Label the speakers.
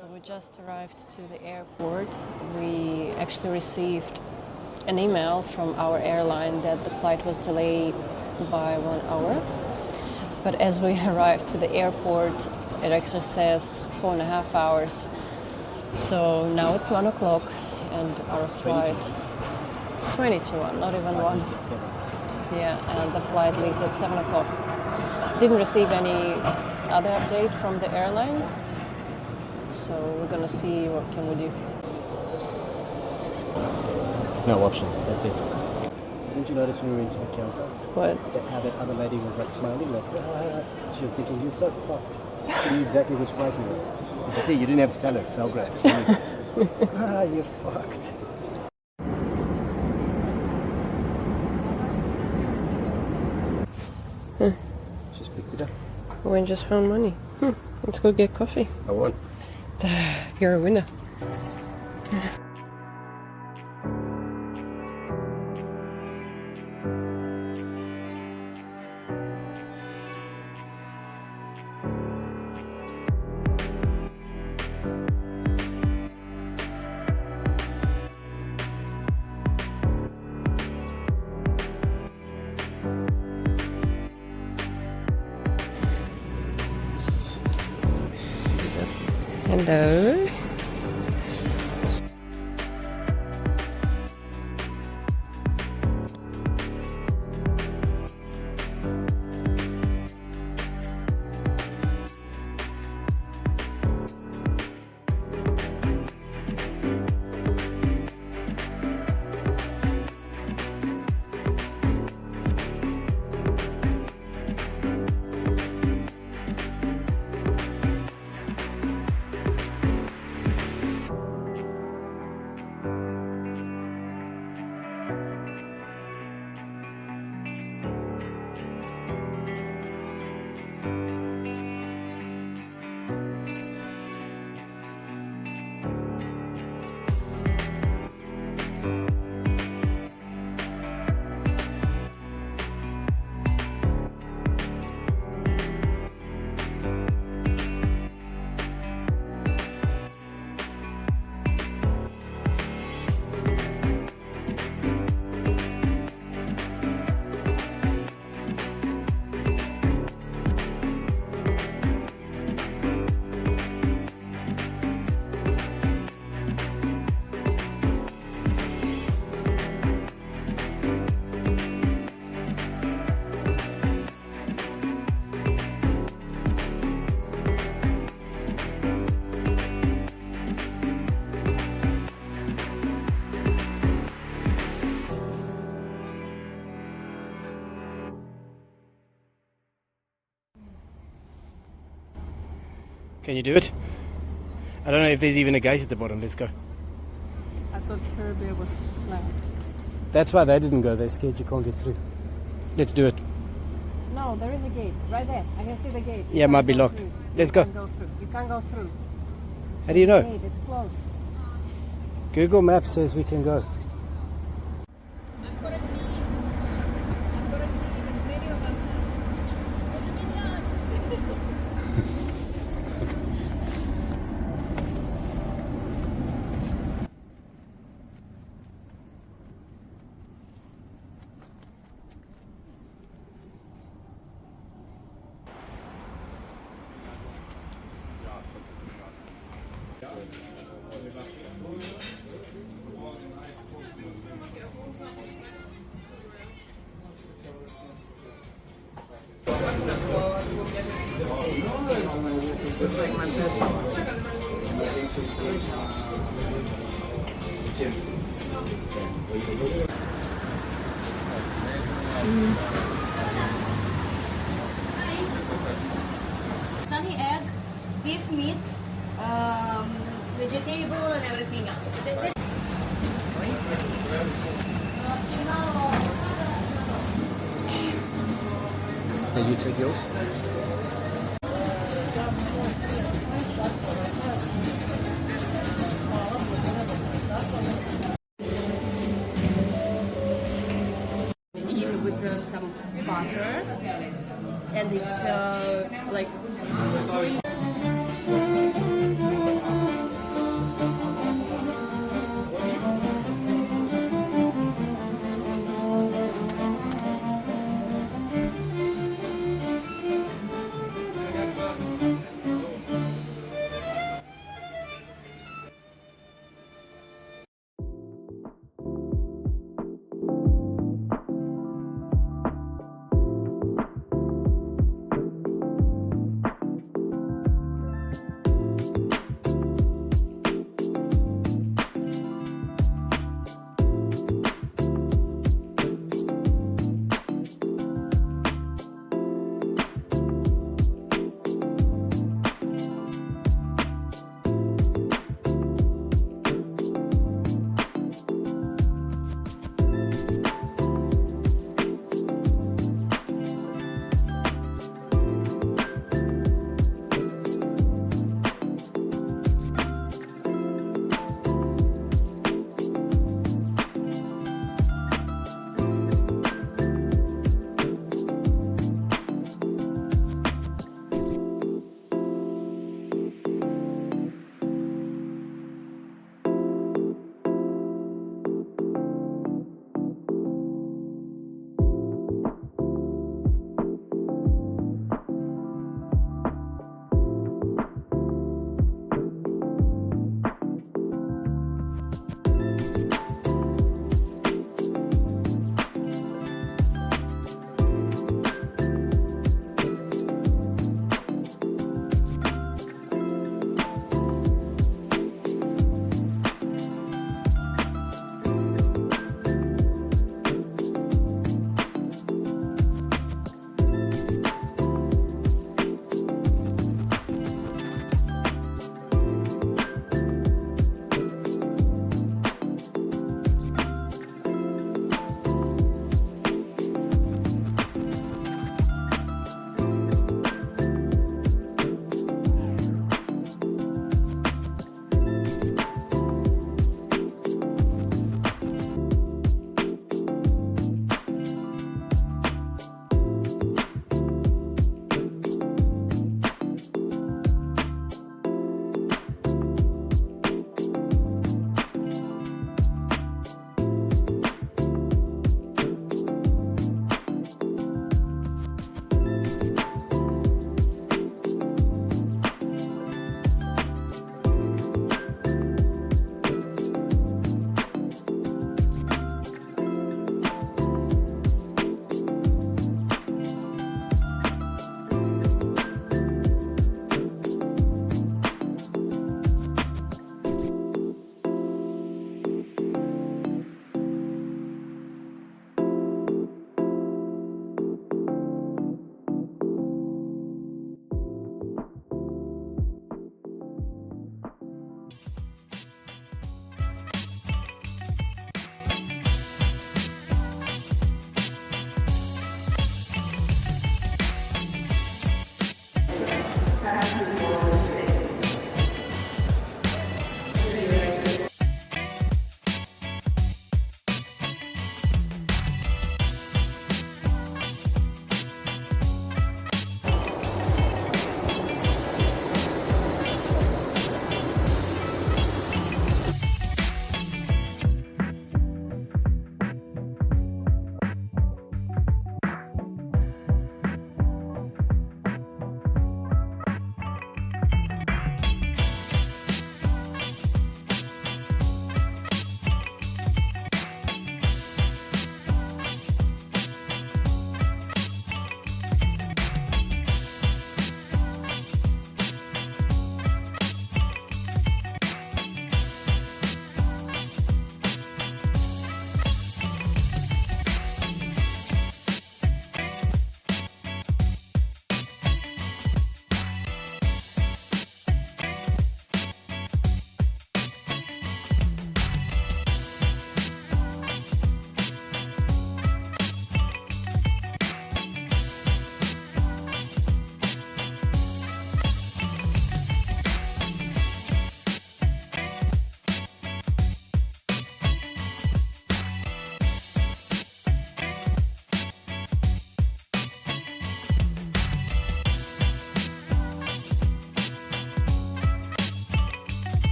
Speaker 1: So we just arrived to the airport. We actually received an email from our airline that the flight was delayed by 1 hour. But as we arrived to the airport, it actually says 4.5 hours. So now it's 1 o'clock and our flight... 20 to 1, not even 1. Yeah, and the flight leaves at 7 o'clock. Didn't receive any other update from the airline. So we're gonna see what can we do.
Speaker 2: There's no options, that's it. Didn't you notice when we went to the counter?
Speaker 1: What?
Speaker 2: How that other lady was like smiling, like, she was thinking, you're so fucked. She knew exactly which flight we were. Did you see? You didn't have to tell her, Belgrade. She knew. You're fucked. Just picked it up.
Speaker 1: We just found money. Let's go get coffee.
Speaker 2: I won.
Speaker 1: You're a winner. Hello.
Speaker 2: Can you do it? I don't know if there's even a gate at the bottom. Let's go.
Speaker 1: I thought Serbia was flagged.
Speaker 2: That's why they didn't go. They're scared you can't get through. Let's do it.
Speaker 1: No, there is a gate right there. I can see the gate.
Speaker 2: Yeah, it might be locked. Let's go.
Speaker 1: You can't go through.
Speaker 2: How do you know?
Speaker 1: Gate, it's closed.
Speaker 2: Google Maps says we can go.
Speaker 3: Sunny egg, beef meat, vegetable and everything else.
Speaker 2: Can you take yours?
Speaker 3: In with some butter, and it's like